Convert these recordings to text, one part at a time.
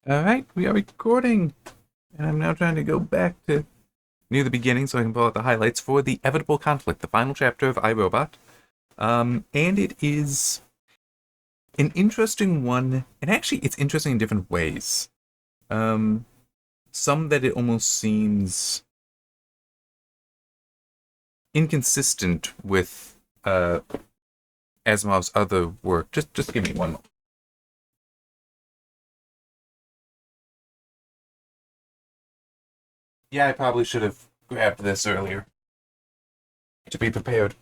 All right, we are recording, and I'm now trying to go back to near the beginning so I can pull out the highlights for the Evitable Conflict, the final chapter of iRobot. And it is an interesting one, and actually, it's interesting in different ways. Um, some that it almost seems inconsistent with Asimov's other work. Just give me one moment. Yeah, I probably should have grabbed this earlier to be prepared.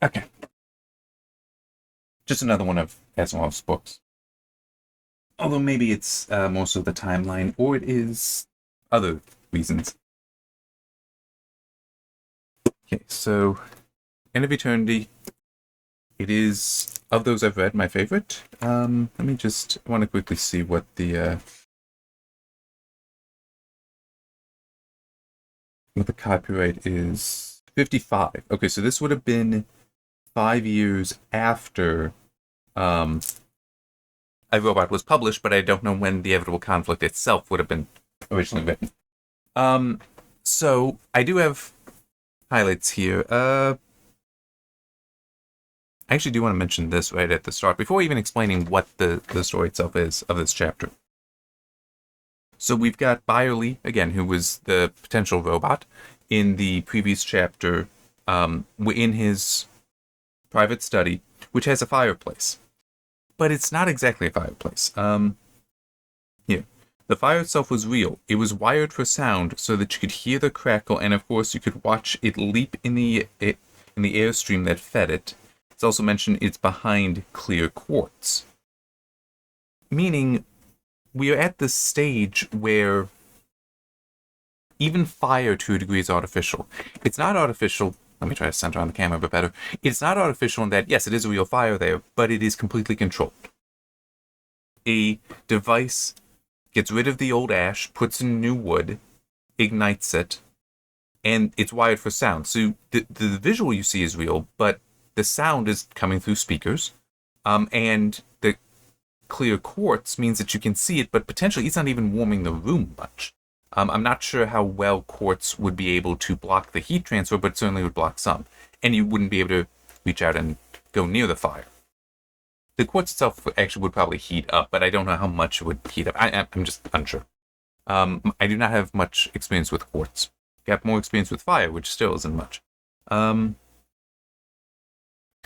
Okay. Just another one of Asimov's books. Although maybe it's most of the timeline, or it is other reasons. Okay, so End of Eternity. It is, of those I've read, my favorite. Let me just, I want to quickly see what the copyright is. 55. Okay, so this would have been 5 years after um, iRobot was published, but I don't know when The Evitable Conflict itself would have been originally written. Um, so I do have highlights here. I actually do want to mention this right at the start, before even explaining what the story itself is of this chapter. So we've got Byerly, again, who was the potential robot in the previous chapter, in his private study, which has a fireplace. But it's not exactly a fireplace. Here. The fire itself was real. It was wired for sound so that you could hear the crackle, and of course you could watch it leap in the airstream that fed it. It's also mentioned it's behind clear quartz. Meaning, we are at this stage where even fire to a degree is artificial. It's not artificial. Let me try to center on the camera a bit better. It's not artificial in that, yes, it is a real fire there, but it is completely controlled. A device gets rid of the old ash, puts in new wood, ignites it, and it's wired for sound. So the visual you see is real, but the sound is coming through speakers, and the clear quartz means that you can see it, but potentially it's not even warming the room much. I'm not sure how well quartz would be able to block the heat transfer, but it certainly would block some. And you wouldn't be able to reach out and go near the fire. The quartz itself actually would probably heat up, but I don't know how much it would heat up. I'm just unsure. I do not have much experience with quartz. I have more experience with fire, which still isn't much.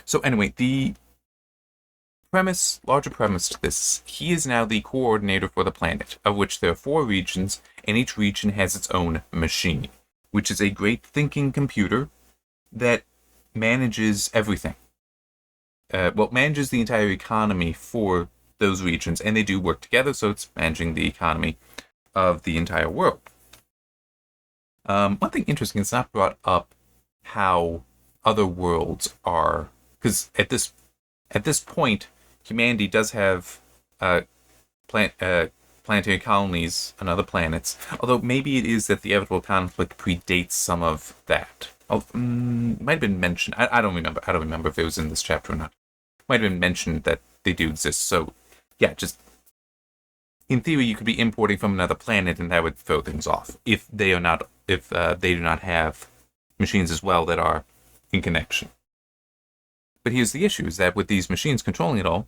So anyway, the larger premise to this, he is now the coordinator for the planet, of which there are 4 regions, and each region has its own machine, which is a great thinking computer that manages everything. Manages the entire economy for those regions, and they do work together, so it's managing the economy of the entire world. One thing interesting, it's not brought up how other worlds are, because at this point, humanity does have planetary colonies on other planets, although maybe it is that the Evitable Conflict predates some of that. Might have been mentioned. I don't remember. I don't remember if it was in this chapter or not. Might have been mentioned that they do exist. So, yeah, just in theory, you could be importing from another planet, and that would throw things off if they do not have machines as well that are in connection. But here's the issue, is that with these machines controlling it all,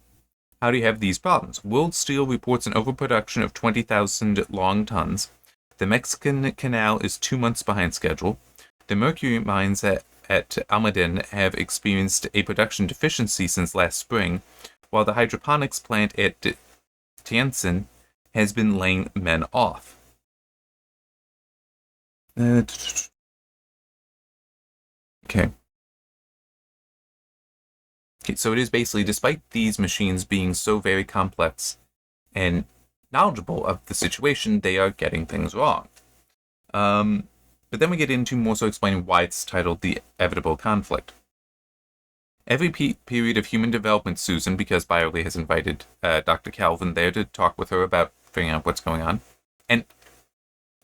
how do you have these problems? World Steel reports an overproduction of 20,000 long tons. The Mexican Canal is 2 months behind schedule. The mercury mines at Almaden have experienced a production deficiency since last spring, while the hydroponics plant at Tianjin has been laying men off. Okay. Okay, so it is basically, despite these machines being so very complex and knowledgeable of the situation, they are getting things wrong. But then we get into more so explaining why it's titled The Evitable Conflict. Every period of human development, Susan, because Byerly has invited Dr. Calvin there to talk with her about figuring out what's going on. And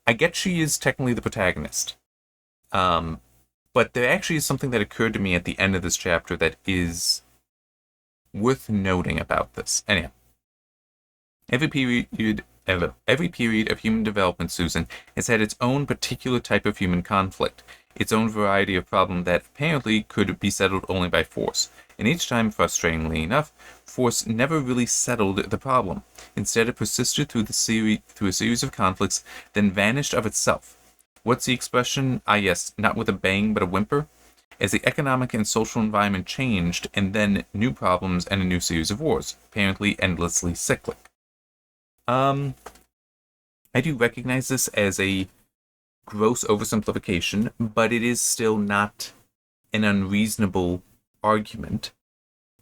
I get she is technically the protagonist. But there actually is something that occurred to me at the end of this chapter that is worth noting about this. Anyhow, every period Every period of human development, Susan, has had its own particular type of human conflict, its own variety of problem that apparently could be settled only by force. And each time, frustratingly enough, force never really settled the problem. Instead, it persisted through a series of conflicts, then vanished of itself. What's the expression? Ah, yes, not with a bang, but a whimper. As the economic and social environment changed, and then new problems and a new series of wars, apparently endlessly cyclic. I do recognize this as a gross oversimplification, but it is still not an unreasonable argument.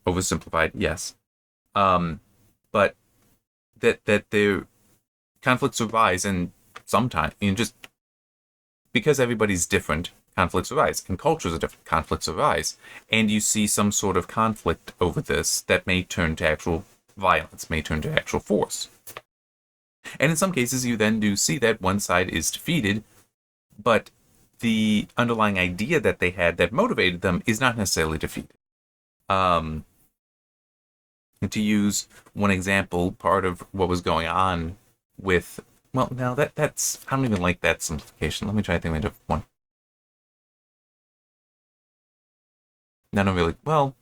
Oversimplified, yes. But that their conflicts arise, and sometimes, just because everybody's different, conflicts arise, and cultures are different, conflicts arise, and you see some sort of conflict over this that may turn to actual violence, may turn to actual force. And in some cases, you then do see that one side is defeated, but the underlying idea that they had that motivated them is not necessarily defeated. To use one example, part of what was going on with, well, now that's, I don't even like that simplification. Let me try to think of a different one. No, not really. Well,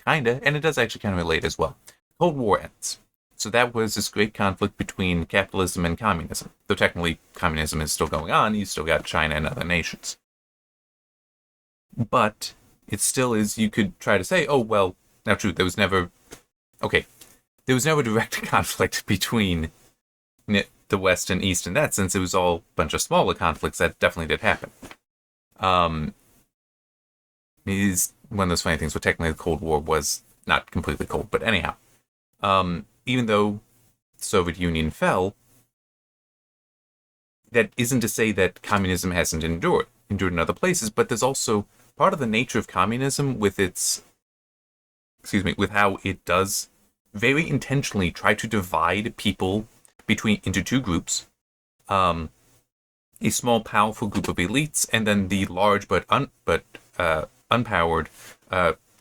kinda, and it does actually kind of relate as well. Cold War ends. So that was this great conflict between capitalism and communism. Though technically communism is still going on, you still got China and other nations. But it still is, you could try to say, oh, well, now true, there was never direct conflict between the West and East in that sense. It was all a bunch of smaller conflicts that definitely did happen. It is one of those funny things where technically the Cold War was not completely cold, but anyhow. Even though the Soviet Union fell, that isn't to say that communism hasn't endured in other places, but there's also part of the nature of communism with with how it does very intentionally try to divide people into two groups. A small, powerful group of elites, and then the large but unpowered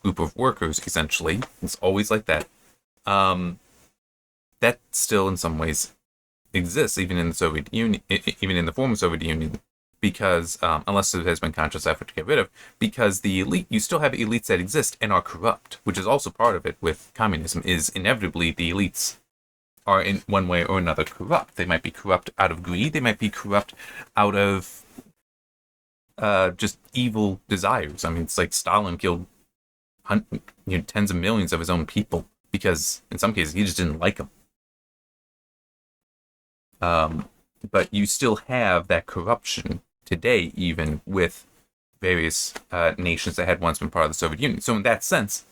group of workers, essentially. It's always like that. That still in some ways exists, even in the Soviet Union, even in the former Soviet Union, because unless there has been conscious effort to get rid of, because the elite, you still have elites that exist and are corrupt, which is also part of it with communism, is inevitably the elites are in one way or another corrupt. They might be corrupt out of greed, they might be corrupt out of just evil desires. I mean, it's like Stalin killed tens of millions of his own people because in some cases he just didn't like them. But you still have that corruption today, even with various nations that had once been part of the Soviet Union. So in that sense,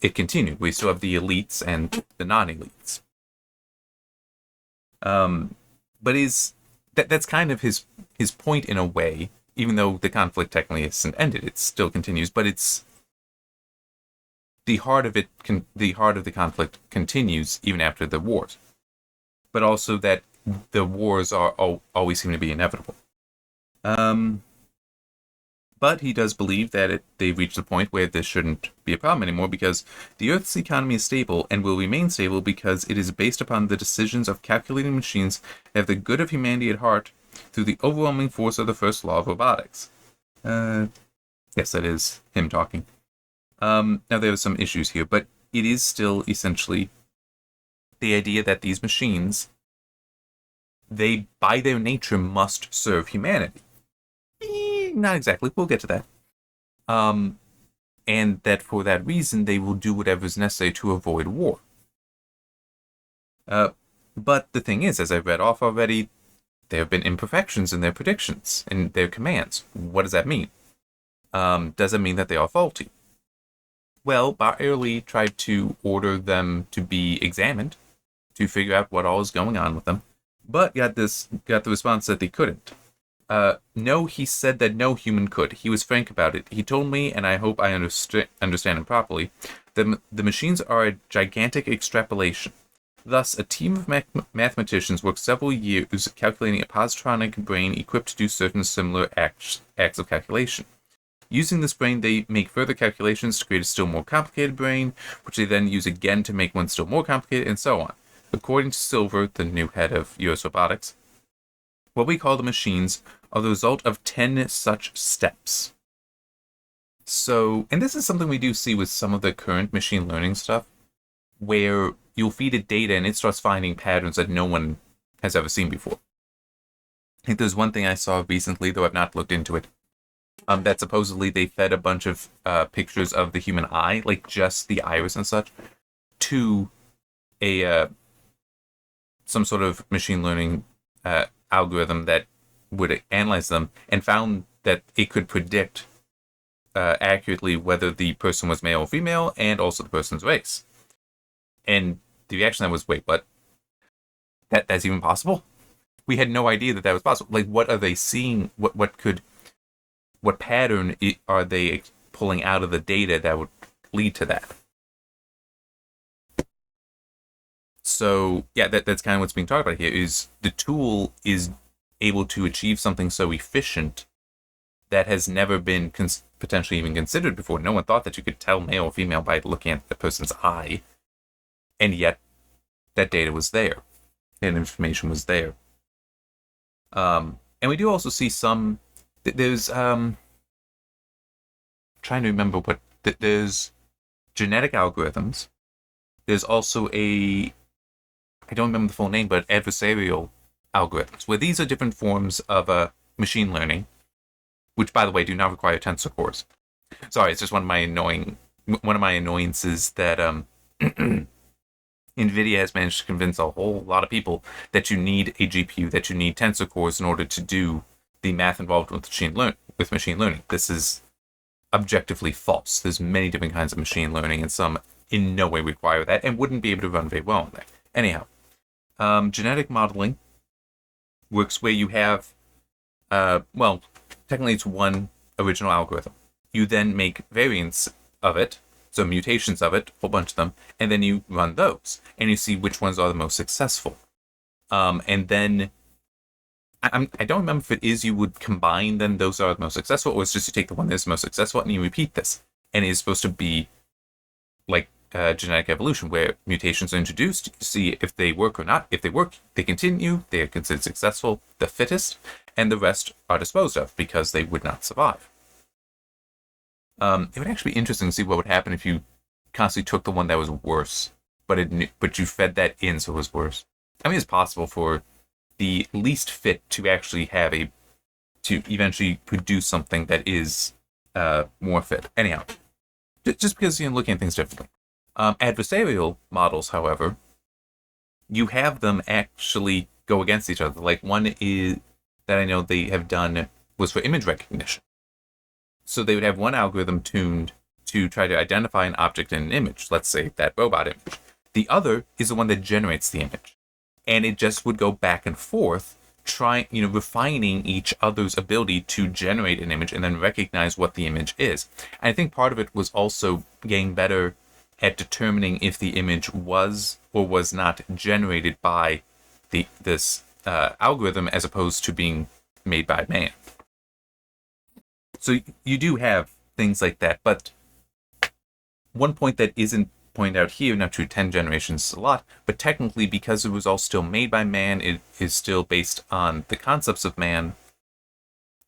it continued. We still have the elites and the non-elites. But that's kind of his point in a way. Even though the conflict technically isn't ended, it still continues. But it's the heart of it. The heart of the conflict continues even after the wars. But also that the wars are always seem to be inevitable. But he does believe that they've reached a point where this shouldn't be a problem anymore because the Earth's economy is stable and will remain stable because it is based upon the decisions of calculating machines that have the good of humanity at heart through the overwhelming force of the first law of robotics. Yes, that is him talking. Now there are some issues here, but it is still essentially the idea that these machines, they, by their nature, must serve humanity. Not exactly. We'll get to that. And that for that reason, they will do whatever is necessary to avoid war. But the thing is, as I read off already, there have been imperfections in their predictions, in their commands. What does that mean? Does it mean that they are faulty? Well, Byerly tried to order them to be examined to figure out what all is going on with them, but got the response that they couldn't. No, he said that no human could. He was frank about it. He told me, and I hope I understand him properly, that the machines are a gigantic extrapolation. Thus, a team of mathematicians worked several years calculating a positronic brain equipped to do certain similar acts of calculation. Using this brain, they make further calculations to create a still more complicated brain, which they then use again to make one still more complicated, and so on. According to Silver, the new head of US robotics, what we call the machines are the result of 10 such steps. So, and this is something we do see with some of the current machine learning stuff, where you'll feed it data and it starts finding patterns that no one has ever seen before. I think there's one thing I saw recently, though I've not looked into it, that supposedly they fed a bunch of pictures of the human eye, like just the iris and such, to a some sort of machine learning algorithm that would analyze them, and found that it could predict accurately whether the person was male or female, and also the person's race. And the reaction was, wait, what? That's even possible? We had no idea that was possible. Like, what are they seeing? What pattern are they pulling out of the data that would lead to that? So, yeah, that's kind of what's being talked about here, is the tool is able to achieve something so efficient that has never been potentially even considered before. No one thought that you could tell male or female by looking at the person's eye, and yet that data was there, and information was there. And we do also see some. There's trying to remember what there's genetic algorithms. There's also I don't remember the full name, but adversarial algorithms, where these are different forms of machine learning, which, by the way, do not require tensor cores. Sorry, it's just one of my annoyances that NVIDIA has managed to convince a whole lot of people that you need a GPU, that you need tensor cores in order to do the math involved with machine learning. This is objectively false. There's many different kinds of machine learning, and some in no way require that and wouldn't be able to run very well on that. Anyhow, genetic modeling works where you have, technically it's one original algorithm. You then make variants of it, so mutations of it, a whole bunch of them, and then you run those, and you see which ones are the most successful. And then, I don't remember if it is you would combine then those are the most successful, or it's just you take the one that's most successful and you repeat this. And it is supposed to be like genetic evolution, where mutations are introduced, you see if they work or not. If they work, they continue, they are considered successful, the fittest, and the rest are disposed of because they would not survive. It would actually be interesting to see what would happen if you constantly took the one that was worse, but you fed that in so it was worse. I mean, it's possible for the least fit to actually to eventually produce something that is more fit. Anyhow, just because you're looking at things differently. Adversarial models, however, you have them actually go against each other. Like one is that I know they have done was for image recognition. So they would have one algorithm tuned to try to identify an object in an image, let's say that robot image. The other is the one that generates the image. And it just would go back and forth, refining each other's ability to generate an image and then recognize what the image is. And I think part of it was also getting better at determining if the image was or was not generated by this algorithm as opposed to being made by man. So you do have things like that, but one point that isn't pointed out here, not true, 10 generations is a lot, but technically because it was all still made by man, it is still based on the concepts of man,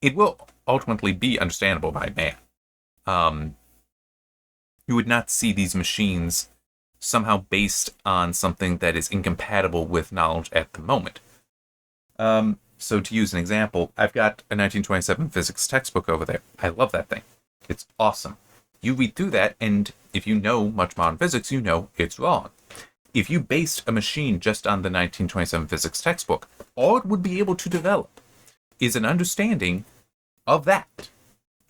it will ultimately be understandable by man. You would not see these machines somehow based on something that is incompatible with knowledge at the moment. So to use an example, I've got a 1927 physics textbook over there. I love that thing. It's awesome. You read through that, and if you know much modern physics, you know it's wrong. If you based a machine just on the 1927 physics textbook, all it would be able to develop is an understanding of that.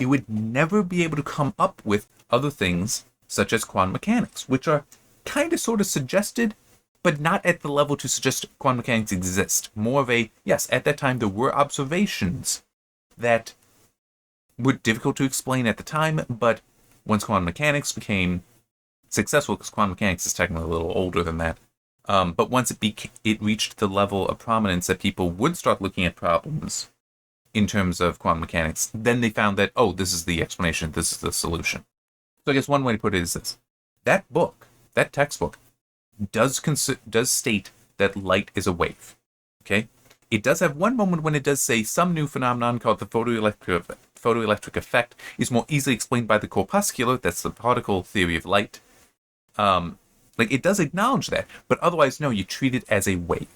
It would never be able to come up with other things such as quantum mechanics, which are kind of sort of suggested, but not at the level to suggest quantum mechanics exist. More of a, yes, at that time there were observations that were difficult to explain at the time, but once quantum mechanics became successful, because quantum mechanics is technically a little older than that, but once it reached the level of prominence that people would start looking at problems in terms of quantum mechanics, then they found that, oh, this is the explanation, this is the solution. So I guess one way to put it is this. That book, that textbook, does state that light is a wave. Okay? It does have one moment when it does say some new phenomenon called the photoelectric effect is more easily explained by the corpuscular, that's the particle theory of light. It does acknowledge that, but otherwise, no, you treat it as a wave.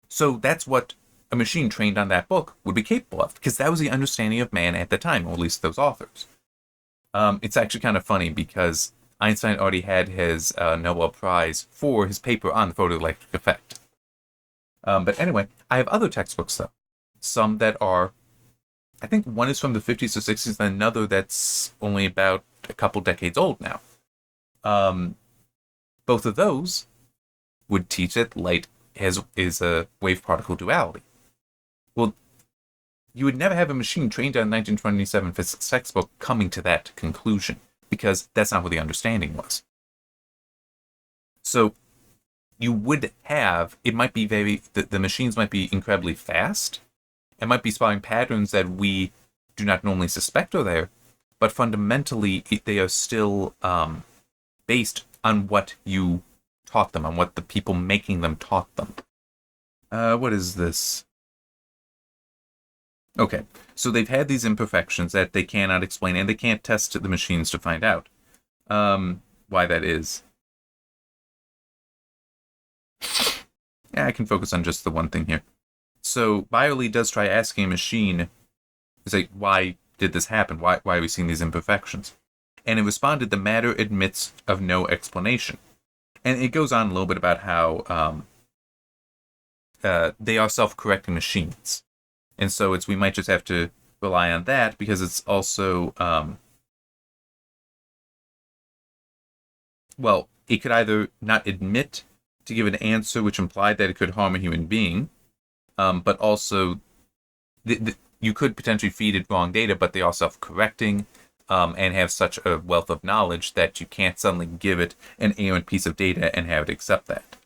So that's what a machine trained on that book would be capable of, because that was the understanding of man at the time, or at least those authors. It's actually kind of funny because Einstein already had his Nobel Prize for his paper on the photoelectric effect. But anyway, I have other textbooks, though. Some that are, I think one is from the 50s or 60s, and another that's only about a couple decades old now. Both of those would teach that light is a wave-particle duality. Well, you would never have a machine trained on a 1927 physics textbook coming to that conclusion, because that's not what the understanding was. So you would have, it might be the machines might be incredibly fast, it might be spotting patterns that we do not normally suspect are there, but fundamentally they are still based on what you taught them, on what the people making them taught them. What is this? Okay, so they've had these imperfections that they cannot explain, and they can't test the machines to find out why that is. Yeah, I can focus on just the one thing here. So Byerly does try asking a machine, it's like, why did this happen? Why are we seeing these imperfections? And it responded, the matter admits of no explanation. And it goes on a little bit about how they are self-correcting machines. And so we might just have to rely on that, because it's also, it could either not admit to give an answer which implied that it could harm a human being, but also you could potentially feed it wrong data, but they are self-correcting and have such a wealth of knowledge that you can't suddenly give it an errant piece of data and have it accept that.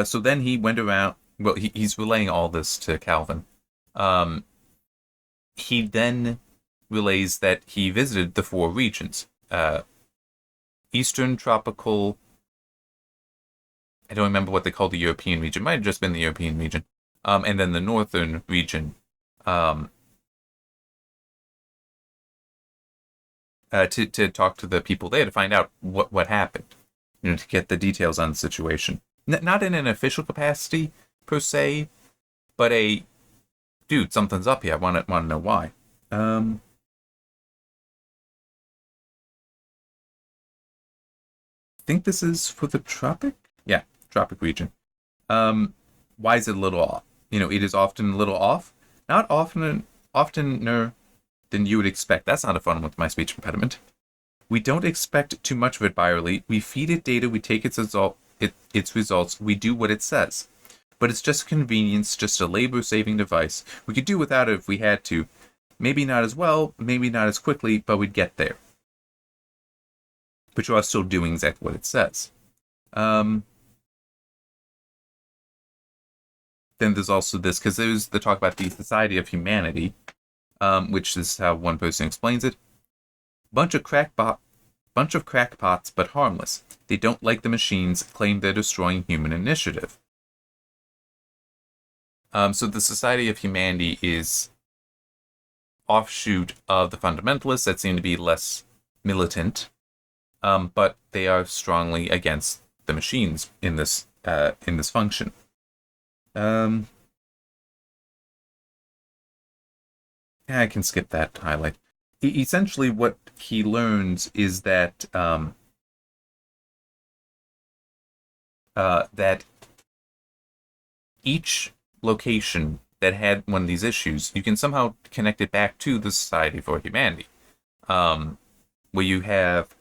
So then he went around, he's relaying all this to Calvin. He then relays that he visited the 4 regions. Eastern tropical, I don't remember what they called the European region. It might have just been the European region. And then the northern region. To talk to the people there to find out what happened. To get the details on the situation. Not in an official capacity, per se, but dude, something's up here. I want to know why. I think this is for the tropic? Yeah, tropic region. Why is it a little off? It is often a little off. Not oftener than you would expect. That's not a fun one with my speech impediment. We don't expect too much of it, Byerly. We feed it data, we take its results, we do what it says. But it's just a convenience, just a labor-saving device. We could do without it if we had to. Maybe not as well, maybe not as quickly, but we'd get there. But you are still doing exactly what it says. Then there's also this, because there's the talk about the Society of Humanity, which is how one person explains it. Bunch of crackpots, but harmless. They don't like the machines, claim they're destroying human initiative. So the Society of Humanity is offshoot of the fundamentalists that seem to be less militant, but they are strongly against the machines in this function. Yeah, I can skip that highlight. Essentially, what he learns is that that each location that had one of these issues, you can somehow connect it back to the Society for Humanity, where you have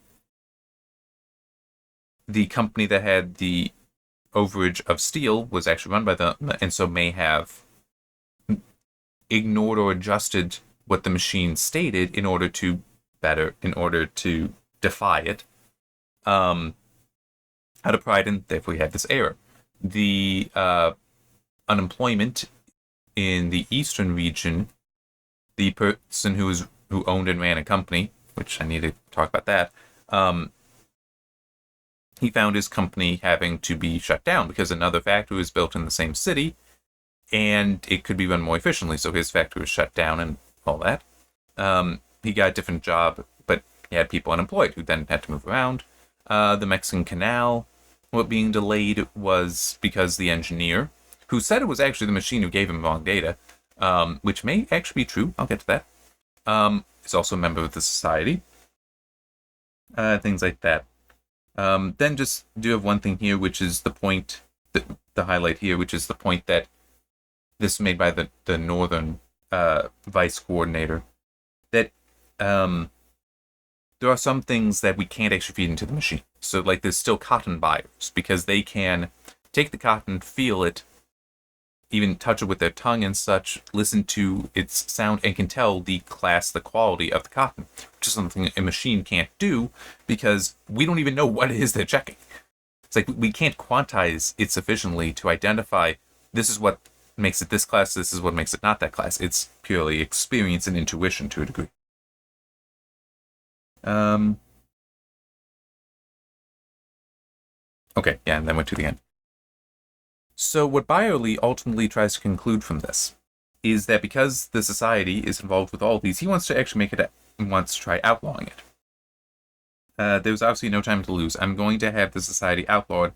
the company that had the overage of steel was actually run by them, and so may have ignored or adjusted what the machine stated in order to defy it, out of pride, and therefore we have this error. The unemployment in the eastern region, the person who owned and ran a company, which I need to talk about that, he found his company having to be shut down because another factory was built in the same city and it could be run more efficiently. So his factory was shut down and all that. He got a different job, but he had people unemployed who then had to move around. The Mexican Canal, what being delayed was because the engineer, who said it was actually the machine who gave him wrong data, which may actually be true. I'll get to that. Is also a member of the society. Things like that. Then just do have one thing here, which is the point, the highlight here, which is the point that this is made by the Northern vice coordinator, that there are some things that we can't actually feed into the machine. So, like, there's still cotton buyers, because they can take the cotton, feel it, even touch it with their tongue and such, listen to its sound, and can tell the class, the quality of the cotton, which is something a machine can't do, because we don't even know what it is they're checking. It's like, we can't quantize it sufficiently to identify, this is what makes it this class, this is what makes it not that class. It's purely experience and intuition to a degree. Okay, yeah, and then went to the end. So what Byerly ultimately tries to conclude from this is that because the society is involved with all of these, he wants to actually make it, wants to try outlawing it. There's obviously no time to lose. I'm going to have the society outlawed.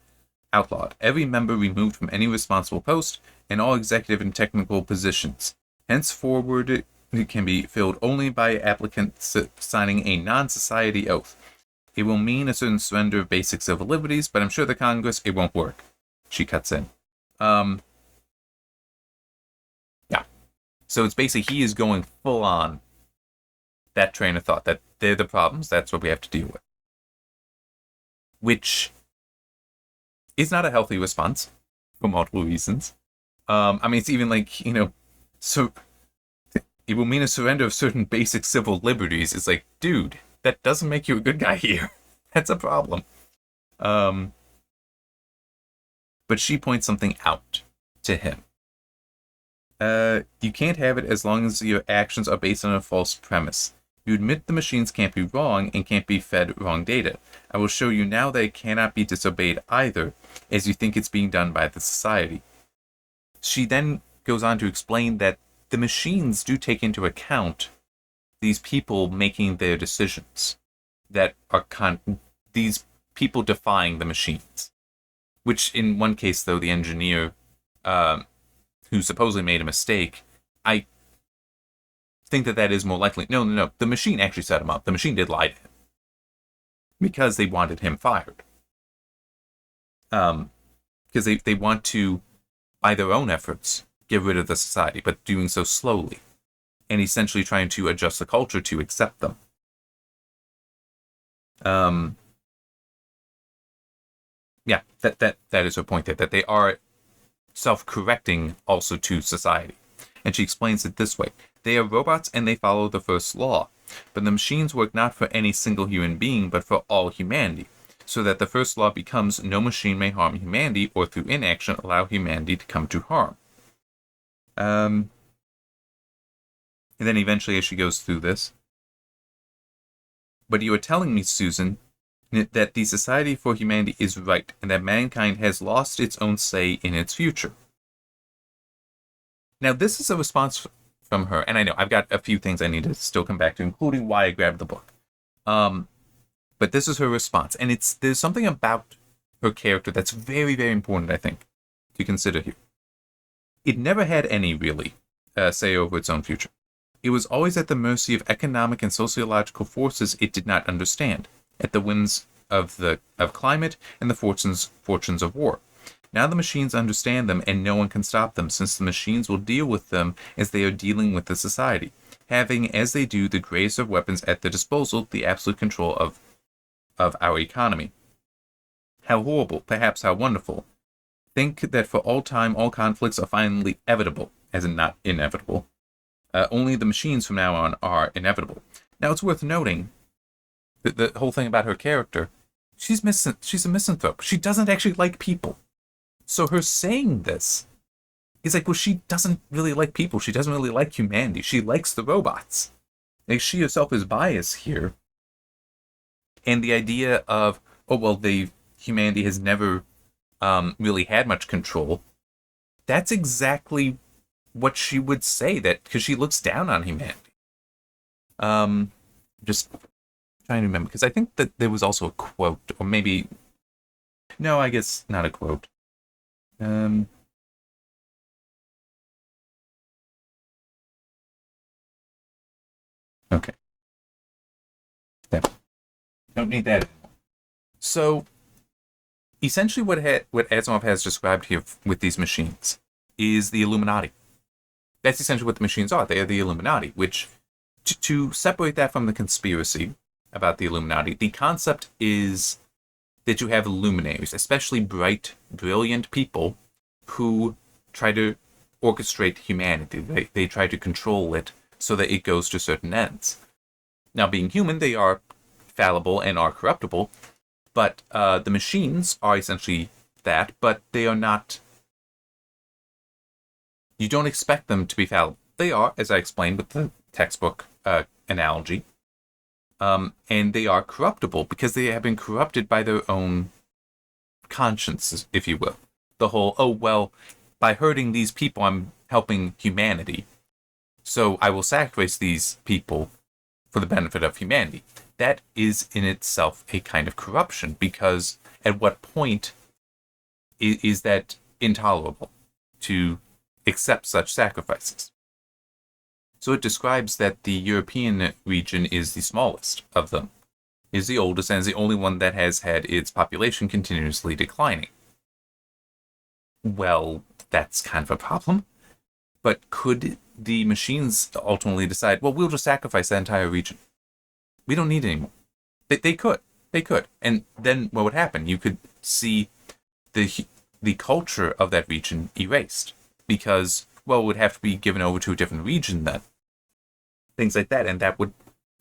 Every member removed from any responsible post, and all executive and technical positions. Henceforward, it can be filled only by applicants signing a non-society oath. It will mean a certain surrender of basic civil liberties, but I'm sure the Congress, it won't work. She cuts in. Yeah. So it's basically he is going full on that train of thought, that they're the problems, that's what we have to deal with. Which is not a healthy response for multiple reasons. I mean, it's even like, so it will mean a surrender of certain basic civil liberties. It's like, dude, that doesn't make you a good guy here. That's a problem. But she points something out to him. You can't have it as long as your actions are based on a false premise. You admit the machines can't be wrong and can't be fed wrong data. I will show you now that it cannot be disobeyed either, as you think it's being done by the society. She then goes on to explain that the machines do take into account these people making their decisions, that are these people defying the machines. Which, in one case, though, the engineer, who supposedly made a mistake, I think that is more likely. No. The machine actually set him up. The machine did lie to him. Because they wanted him fired. Because they want to, by their own efforts, get rid of the society, but doing so slowly. And essentially trying to adjust the culture to accept them. Yeah, that is her point there, that they are self-correcting also to society. And she explains it this way. They are robots and they follow the first law. But the machines work not for any single human being, but for all humanity. So that the first law becomes no machine may harm humanity or through inaction allow humanity to come to harm. And then eventually as she goes through this. But you are telling me, Susan, that the Society for Humanity is right, and that mankind has lost its own say in its future. Now, this is a response from her, and I know I've got a few things I need to still come back to, including why I grabbed the book. But this is her response, and there's something about her character that's very, very important, I think, to consider here. It never had any, really, say over its own future. It was always at the mercy of economic and sociological forces it did not understand, at the whims of climate and the fortunes of war. Now the machines understand them, and no one can stop them, since the machines will deal with them as they are dealing with the society, having, as they do, the greatest of weapons at their disposal, the absolute control of our economy. How horrible, perhaps how wonderful. Think that for all time all conflicts are finally evitable, as in not inevitable. Only the machines from now on are inevitable. Now it's worth noting that the whole thing about her character, she's a misanthrope. She doesn't actually like people. So her saying this is like, well, she doesn't really like people. She doesn't really like humanity. She likes the robots. Like, she herself is biased here. And the idea of, oh, well, humanity has never really had much control, that's exactly what she would say, that because she looks down on humanity. Just trying to remember, because I think that there was also a quote, or maybe no, I guess not a quote. Okay, don't need that. So essentially, what Asimov has described here with these machines is the Illuminati. That's essentially what the machines are. They are the Illuminati, which, to separate that from the conspiracy about the Illuminati, the concept is that you have luminaries, especially bright, brilliant people who try to orchestrate humanity. They try to control it so that it goes to certain ends. Now, being human, they are fallible and are corruptible, but the machines are essentially that, but they are not. You don't expect them to be fallible. They are, as I explained with the textbook analogy, and they are corruptible because they have been corrupted by their own consciences, if you will. The whole, oh, well, by hurting these people, I'm helping humanity, so I will sacrifice these people for the benefit of humanity. That is in itself a kind of corruption, because at what point is that intolerable to accept such sacrifices? So it describes that the European region is the smallest of them, is the oldest, and is the only one that has had its population continuously declining. Well, that's kind of a problem. But could the machines ultimately decide, well, we'll just sacrifice that entire region? We don't need it anymore. They could. They could. And then what would happen? You could see the culture of that region erased. Because, well, it would have to be given over to a different region then. Things like that. And that would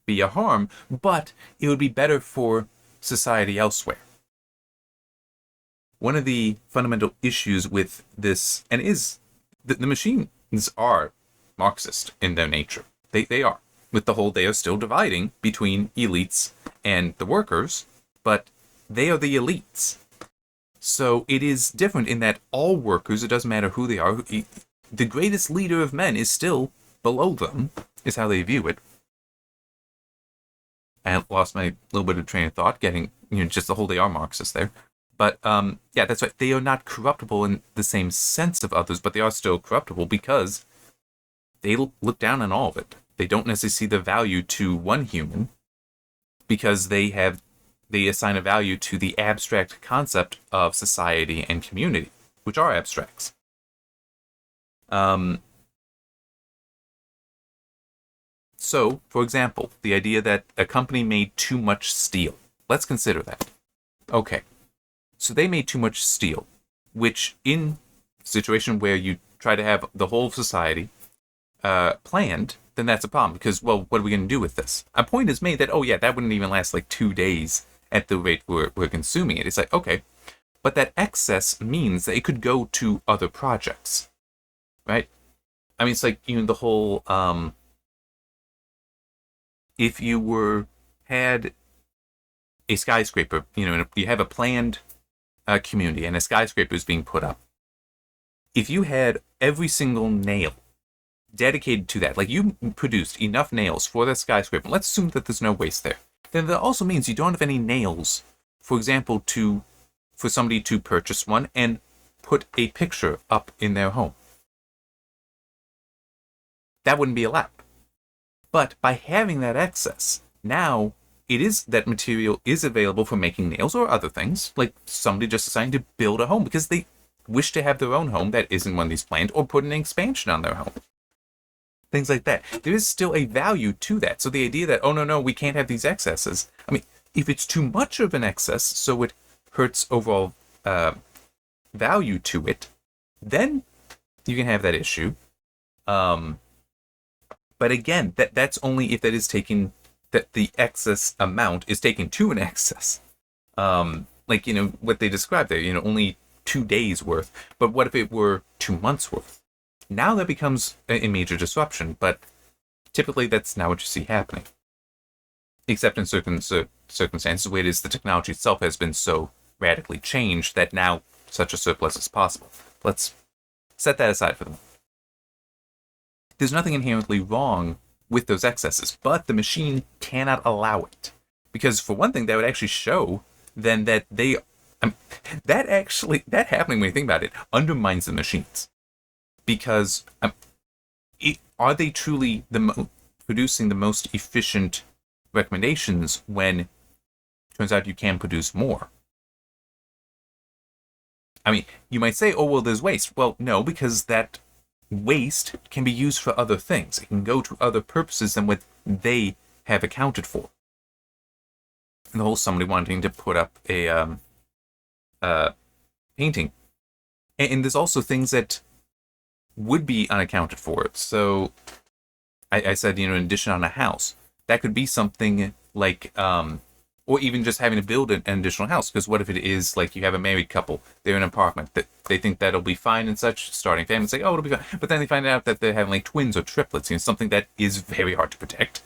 be a harm. But it would be better for society elsewhere. One of the fundamental issues with this, and is the machines are Marxist in their nature. They are. With the whole, they are still dividing between elites and the workers, but they are the elites. So it is different in that all workers, it doesn't matter who they are, the greatest leader of men is still below them, is how they view it. I lost my little bit of train of thought, getting, just the whole, they are Marxist there. But, yeah, that's right. They are not corruptible in the same sense of others, but they are still corruptible because they look down on all of it. They don't necessarily see the value to one human because they assign a value to the abstract concept of society and community, which are abstracts. So, for example, the idea that a company made too much steel. Let's consider that. Okay. So they made too much steel, which in a situation where you try to have the whole of society planned, then that's a problem. Because, well, what are we going to do with this? A point is made that, oh yeah, that wouldn't even last like 2 days at the rate we're consuming it. It's like, okay, but that excess means that it could go to other projects, right? I mean, it's like, the whole, if you had a skyscraper, you have a planned community and a skyscraper is being put up. If you had every single nail dedicated to that, like you produced enough nails for that skyscraper, let's assume that there's no waste there, then that also means you don't have any nails, for example, for somebody to purchase one and put a picture up in their home. That wouldn't be allowed. But by having that excess, now that material is available for making nails or other things, like somebody just deciding to build a home because they wish to have their own home that isn't one of these planned, or put an expansion on their home. Things like that. There is still a value to that. So the idea that, oh, no, we can't have these excesses. I mean, if it's too much of an excess, so it hurts overall value to it, then you can have that issue. But again, that's only if that is taken, that the excess amount is taken to an excess. Like, what they described there, only 2 days worth. But what if it were 2 months worth? Now that becomes a major disruption, but typically that's not what you see happening. Except in certain circumstances where it is the technology itself has been so radically changed that now such a surplus is possible. Let's set that aside for the moment. There's nothing inherently wrong with those excesses, but the machine cannot allow it. Because for one thing, that would actually show then that that happening when you think about it, undermines the machines. Because are they truly producing the most efficient recommendations when it turns out you can produce more? I mean, you might say, oh, well, there's waste. Well, no, because that waste can be used for other things. It can go to other purposes than what they have accounted for. And the whole somebody wanting to put up a painting. And there's also things that would be unaccounted for. So I said, in addition on a house. That could be something like, or even just having to build an additional house. Because what if it is like you have a married couple, they're in an apartment, that they think that'll be fine and such, starting families, like, oh, it'll be fine. But then they find out that they're having like twins or triplets, something that is very hard to protect.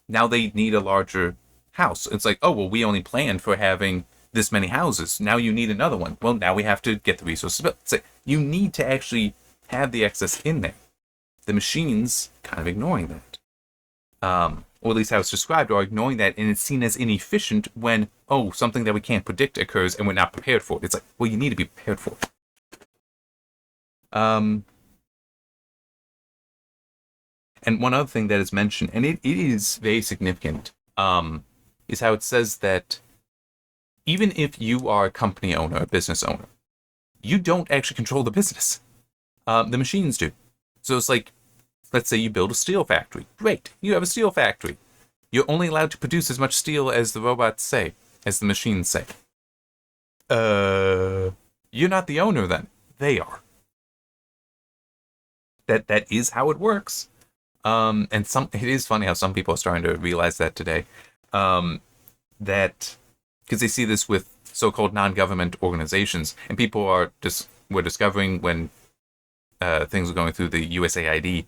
Now they need a larger house. It's like, oh, well, we only planned for having this many houses. Now you need another one. Well, now we have to get the resources built. It's like, you need to actually have the excess in there. The machines kind of ignoring that. Or at least how it's described, are ignoring that, and it's seen as inefficient when, oh, something that we can't predict occurs and we're not prepared for it. It's like, well, you need to be prepared for it. And one other thing that is mentioned, and it is very significant, is how it says that even if you are a company owner, a business owner, you don't actually control the business. The machines do. So it's like, let's say you build a steel factory. Great, you have a steel factory. You're only allowed to produce as much steel as the robots say, as the machines say. You're not the owner then. They are. That is how it works. And it is funny how some people are starting to realize that today. That because they see this with so-called non-government organizations, and people were discovering when things were going through the USAID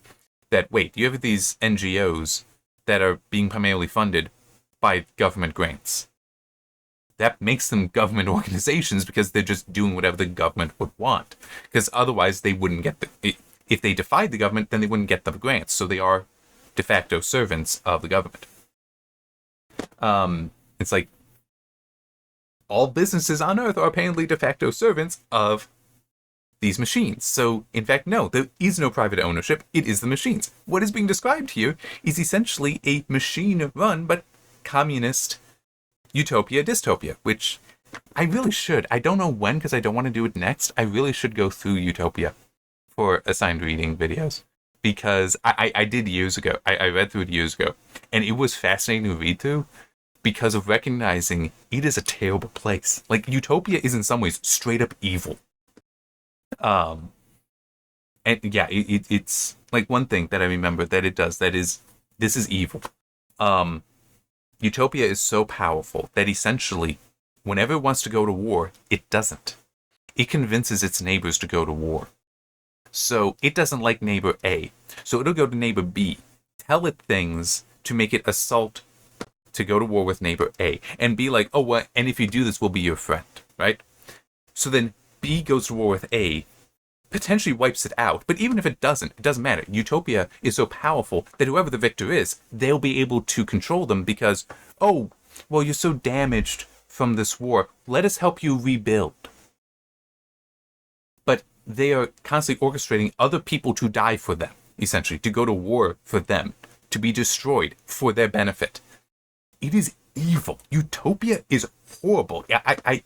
that, wait, you have these NGOs that are being primarily funded by government grants. That makes them government organizations because they're just doing whatever the government would want. Because otherwise they wouldn't get if they defied the government, then they wouldn't get the grants. So they are de facto servants of the government. It's like all businesses on Earth are apparently de facto servants of these machines. So, in fact, no, there is no private ownership. It is the machines. What is being described here is essentially a machine-run, but communist utopia dystopia, which I really should. I don't know when, because I don't want to do it next. I really should go through Utopia for assigned reading videos, because I did years ago. I read through it years ago, and it was fascinating to read through because of recognizing it is a terrible place. Like, Utopia is in some ways straight up evil. And yeah, it's like one thing that I remember that it does, this is evil. Utopia is so powerful that essentially, whenever it wants to go to war, it doesn't. It convinces its neighbors to go to war. So it doesn't like neighbor A. So it'll go to neighbor B, tell it things to make it assault to go to war with neighbor A, and be like, oh, well, and if you do this, we'll be your friend, right? So then B goes to war with A, potentially wipes it out. But even if it doesn't matter. Utopia is so powerful that whoever the victor is, they'll be able to control them because, oh, well, you're so damaged from this war. Let us help you rebuild. But they are constantly orchestrating other people to die for them, essentially, to go to war for them, to be destroyed for their benefit. It is evil. Utopia is horrible. I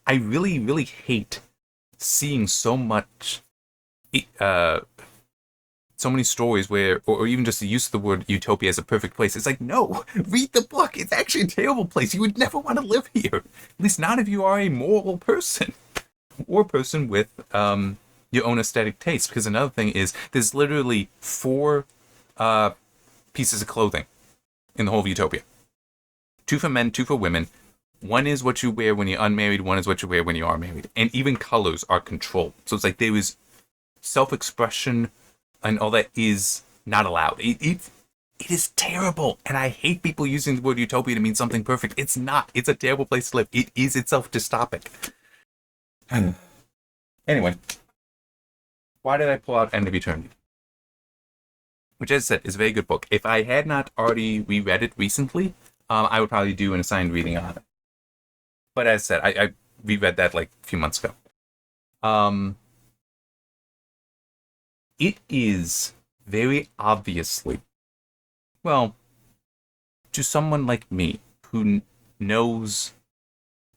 really, really hate seeing so much, so many stories where, or even just the use of the word utopia as a perfect place. It's like, no, read the book. It's actually a terrible place. You would never want to live here. At least not if you are a moral person, or a person with your own aesthetic taste. Because another thing is, there's literally 4 pieces of clothing in the whole of Utopia. 2 for men, 2 for women. 1 is what you wear when you're unmarried, 1 is what you wear when you are married. And even colors are controlled. So it's like there is self-expression and all that is not allowed. It is terrible, and I hate people using the word utopia to mean something perfect. It's not. It's a terrible place to live. It is itself dystopic. Anyway, why did I pull out End of Eternity? Which, as I said, is a very good book. If I had not already reread it recently, I would probably do an assigned reading on it. But as I said, I reread that like a few months ago. It is very obviously, well, to someone like me who knows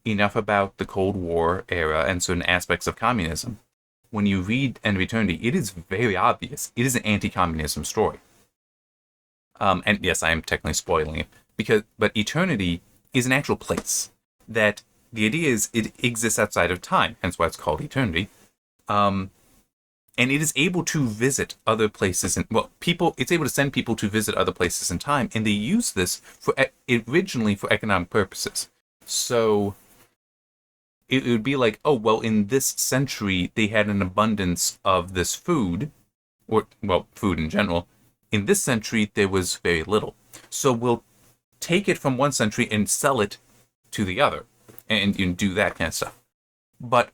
enough about the Cold War era and certain aspects of communism, when you read End of Eternity, it is very obvious. It is an anti-communism story. And yes, I am technically spoiling it, but Eternity is an actual place that the idea is it exists outside of time, hence why it's called Eternity. And it is able to visit other places, it's able to send people to visit other places in time, and they use this originally for economic purposes. So it would be like, oh, well, in this century, they had an abundance of this food, food in general. In this century, there was very little. So we'll take it from one century and sell it to the other, and do that kind of stuff. But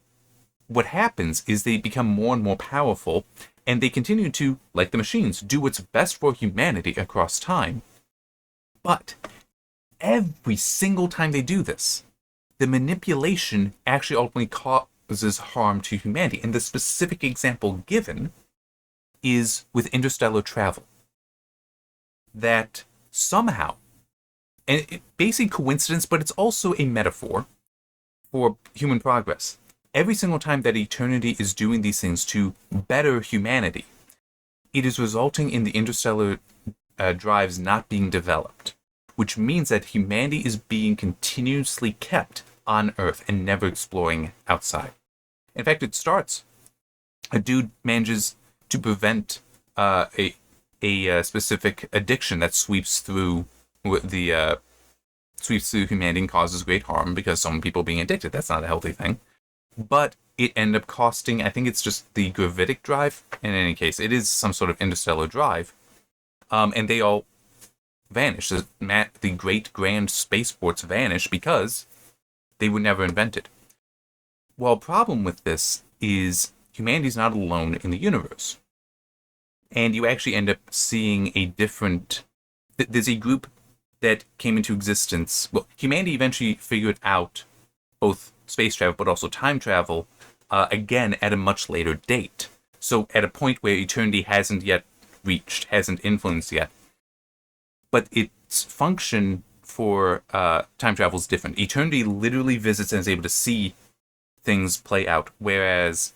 what happens is they become more and more powerful, and they continue to, like the machines, do what's best for humanity across time. But every single time they do this, the manipulation actually ultimately causes harm to humanity. And the specific example given is with interstellar travel. That somehow, and it's basically coincidence, but it's also a metaphor for human progress. Every single time that Eternity is doing these things to better humanity, it is resulting in the interstellar drives not being developed, which means that humanity is being continuously kept on Earth and never exploring outside. In fact, it starts, a dude manages to prevent a specific addiction that sweeps through humanity and causes great harm because some people being addicted. That's not a healthy thing. But it ended up costing, I think it's just the gravitic drive. In any case, it is some sort of interstellar drive. And they all vanish. The great grand spaceports vanish because they were never invented. Well, the problem with this is humanity's not alone in the universe. And you actually end up seeing a different... There's a group that came into existence. Well, humanity eventually figured out both space travel, but also time travel, again, at a much later date. So at a point where Eternity hasn't influenced yet. But its function for time travel is different. Eternity literally visits and is able to see things play out, whereas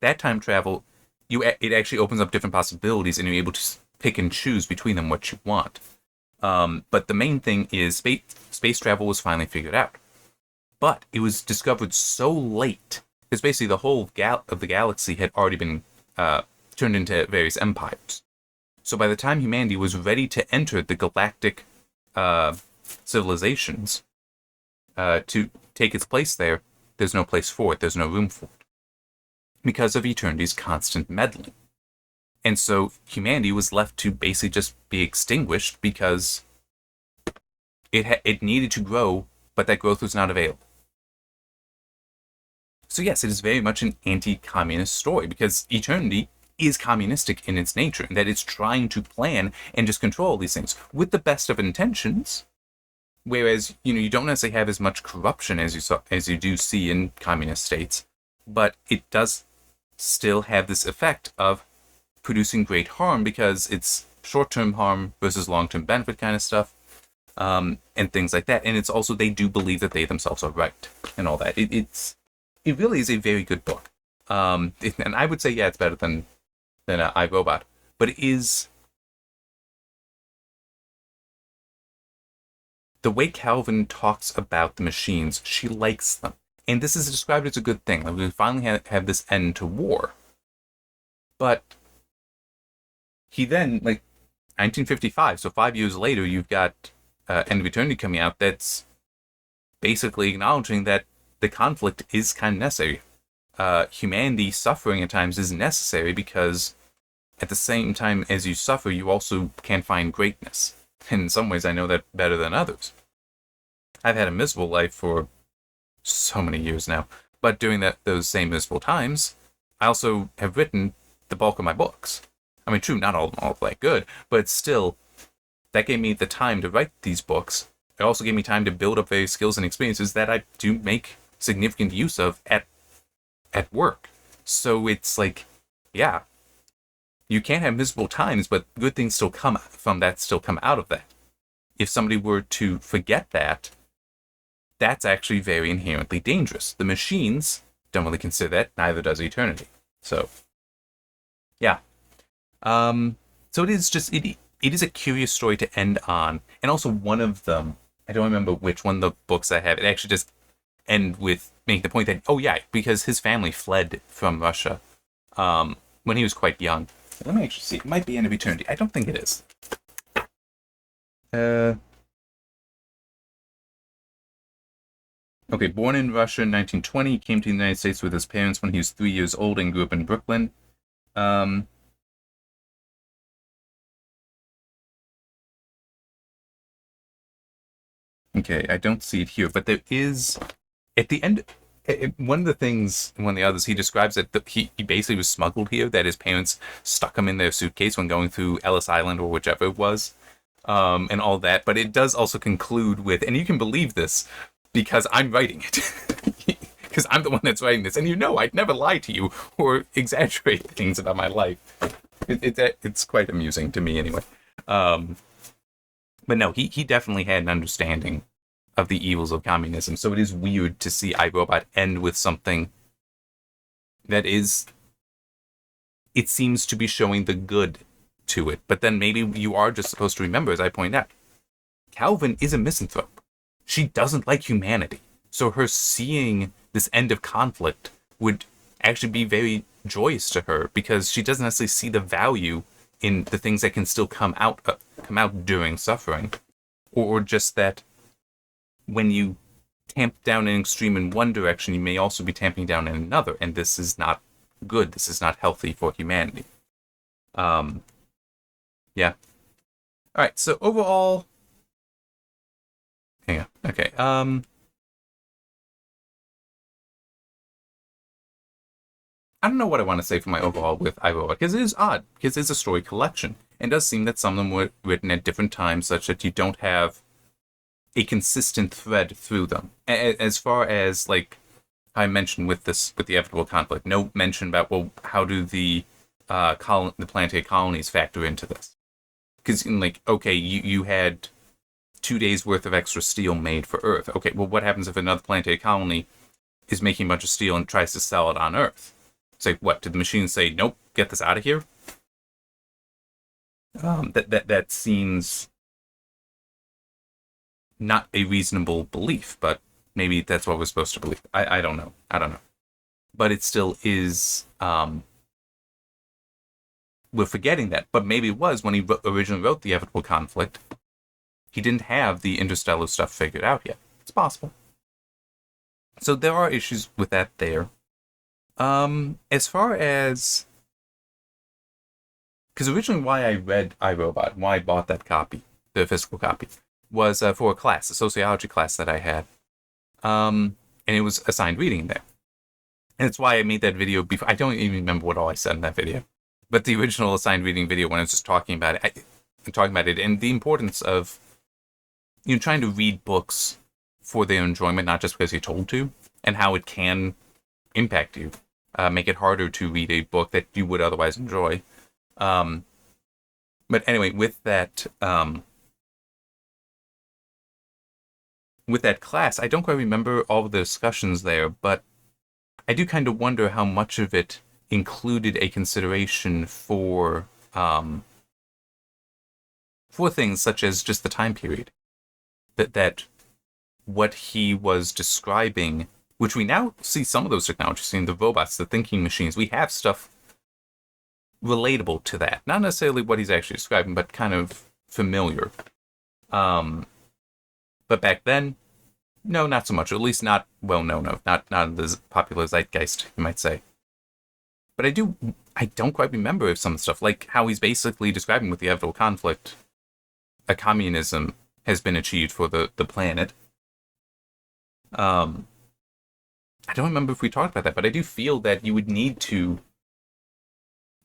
that time travel, it actually opens up different possibilities, and you're able to pick and choose between them what you want. But the main thing is space travel was finally figured out. But it was discovered so late, because basically the whole of the galaxy had already been turned into various empires. So by the time humanity was ready to enter the galactic civilizations to take its place there, there's no place for it. There's no room for it. Because of Eternity's constant meddling. And so humanity was left to basically just be extinguished because it needed to grow, but that growth was not available. So yes, it is very much an anti-communist story, because Eternity is communistic in its nature, and that it's trying to plan and just control these things with the best of intentions. Whereas, you don't necessarily have as much corruption as you do see in communist states, but it does still have this effect of producing great harm, because it's short-term harm versus long-term benefit kind of stuff, and things like that. And it's also, they do believe that they themselves are right and all that. It really is a very good book. And I would say, yeah, it's better than iRobot. But it is... The way Calvin talks about the machines, she likes them. And this is described as a good thing. Like, we finally have this end to war. But he then, 1955, so 5 years later, you've got End of Eternity coming out that's basically acknowledging that the conflict is kind of necessary. Humanity suffering at times is necessary because at the same time as you suffer, you also can find greatness. And in some ways, I know that better than others. I've had a miserable life for so many years now, but during those same miserable times, I also have written the bulk of my books. I mean, true, not all that good, but still, that gave me the time to write these books. It also gave me time to build up various skills and experiences that I do make significant use of at work. So it's like, yeah, you can have miserable times, but good things still come from that, still come out of that. If somebody were to forget that, that's actually very inherently dangerous. The machines don't really consider that, neither does eternity. So, yeah. So it is just, it is a curious story to end on. And also one of them, I don't remember which one of the books I have, it actually just end with making the point that, oh yeah, because his family fled from Russia when he was quite young. Let me actually see. It might be End of Eternity. I don't think it is. Okay, born in Russia in 1920, came to the United States with his parents when he was 3 years old and grew up in Brooklyn. Okay, I don't see it here, but there is, at the end, one of the things, one of the others, he describes that he basically was smuggled here, that his parents stuck him in their suitcase when going through Ellis Island or whichever it was, and all that. But it does also conclude with, and you can believe this, because I'm writing it. Because I'm the one that's writing this, and you know I'd never lie to you or exaggerate things about my life. It's quite amusing to me anyway. But no, he definitely had an understanding of the evils of communism. So it is weird to see iRobot end with something that is, it seems to be showing the good to it. But then maybe you are just supposed to remember, as I point out, Calvin is a misanthrope. She doesn't like humanity. So her seeing this end of conflict would actually be very joyous to her, because she doesn't necessarily see the value in the things that can still come out during suffering, or just that when you tamp down an extreme in one direction, you may also be tamping down in another, and this is not good. This is not healthy for humanity. Yeah. All right. So overall, yeah. Okay. I don't know what I want to say for my overall with iRobot, because it is odd, because it's a story collection. And it does seem that some of them were written at different times, such that you don't have a consistent thread through them. As far as, like, I mentioned with the Evitable Conflict, no mention about, well, how do the planetary colonies factor into this? Because, like, okay, you had 2 days worth of extra steel made for Earth. Okay, well, what happens if another planetary colony is making a bunch of steel and tries to sell it on Earth? It's like, what, did the machines say, nope, get this out of here? That seems not a reasonable belief, but maybe that's what we're supposed to believe. I don't know. But it still is, we're forgetting that. But maybe it was when he originally wrote The Evitable Conflict, he didn't have the interstellar stuff figured out yet. It's possible. So there are issues with that there. As far as, because originally why I read iRobot, why I bought that copy, the physical copy, was for a class, a sociology class that I had. And it was assigned reading there. And it's why I made that video before. I don't even remember what all I said in that video. But the original assigned reading video, when I was just talking about it, and the importance of, trying to read books for their enjoyment, not just because you're told to, and how it can impact you. Make it harder to read a book that you would otherwise enjoy. But anyway, with that class, I don't quite remember all of the discussions there, but I do kind of wonder how much of it included a consideration for things such as just the time period. That what he was describing, which we now see some of those technologies, the robots, the thinking machines, we have stuff relatable to that. Not necessarily what he's actually describing, but kind of familiar. But back then, no, not so much. At least not well known of. Not in the popular zeitgeist, you might say. But I don't quite remember some stuff, like how he's basically describing with the Evitable Conflict, a communism has been achieved for the planet. I don't remember if we talked about that, but I do feel that you would need to,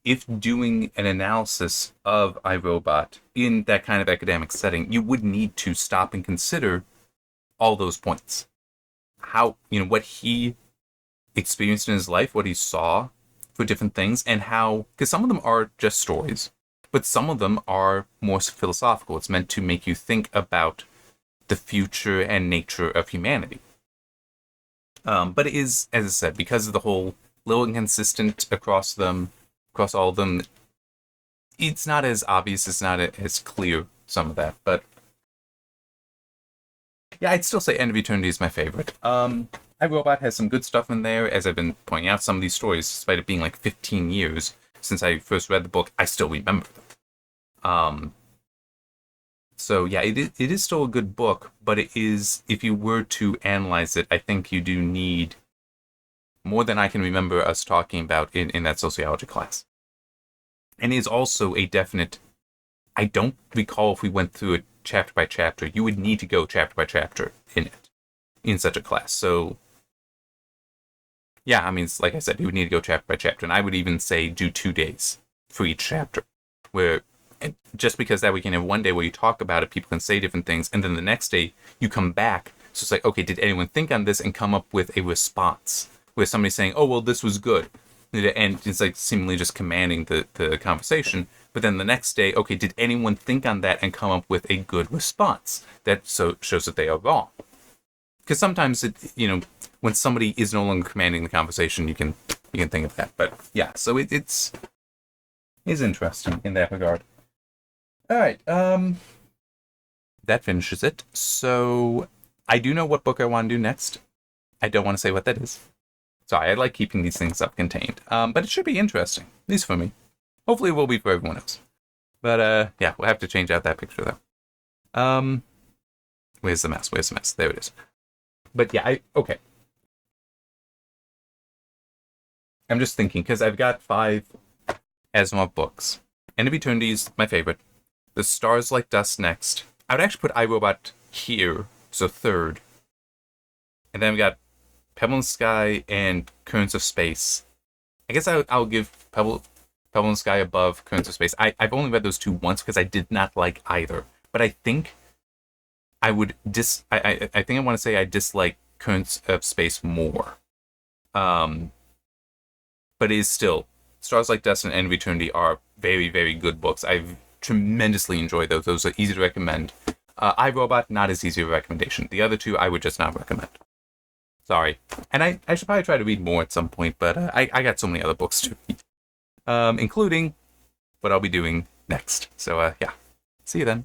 if doing an analysis of iRobot in that kind of academic setting, you would need to stop and consider all those points. How, what he experienced in his life, what he saw for different things, and how, because some of them are just stories, but some of them are more philosophical. It's meant to make you think about the future and nature of humanity. But it is, as I said, because of the whole little inconsistent across all of them, it's not as obvious, it's not as clear, some of that. But yeah, I'd still say End of Eternity is my favorite. iRobot has some good stuff in there, as I've been pointing out. Some of these stories, despite it being like 15 years since I first read the book, I still remember them. So yeah, it is still a good book, but it is, if you were to analyze it, I think you do need more than I can remember us talking about in that sociology class. And it is also a definite, I don't recall if we went through it chapter by chapter. You would need to go chapter by chapter in it, in such a class. So yeah, I mean, like I said, you would need to go chapter by chapter. And I would even say do 2 days for each chapter, where, and just because that we can have one day where you talk about it, people can say different things, and then the next day you come back. So it's like, okay, did anyone think on this and come up with a response? Where somebody's saying, oh, well, this was good. And it's like seemingly just commanding the conversation. But then the next day, okay, did anyone think on that and come up with a good response? That so shows that they are wrong. Because sometimes, when somebody is no longer commanding the conversation, you can think of that. But yeah, so it's interesting in that regard. All right, that finishes it. So I do know what book I want to do next. I don't want to say what that is. Sorry, I like keeping these things self-contained. But it should be interesting, at least for me. Hopefully it will be for everyone else. But yeah, we'll have to change out that picture though. Where's the mouse? There it is. But yeah, okay. I'm just thinking, because I've got 5 Asimov books. End of Eternity is my favorite. The Stars Like Dust next. I would actually put iRobot here, so 3rd. And then we got Pebble in the Sky and Currents of Space. I guess I'll give Pebble in the Sky above Currents of Space. I've only read those 2 once because I did not like either. But I think I would I think I want to say I dislike Currents of Space more. But it is still, Stars Like Dust and End of Eternity are very, very good books. I've tremendously enjoyed those. Those are easy to recommend. iRobot, not as easy a recommendation. The other 2, I would just not recommend. Sorry. And I should probably try to read more at some point, but I got so many other books to read. Including what I'll be doing next. So, yeah. See you then.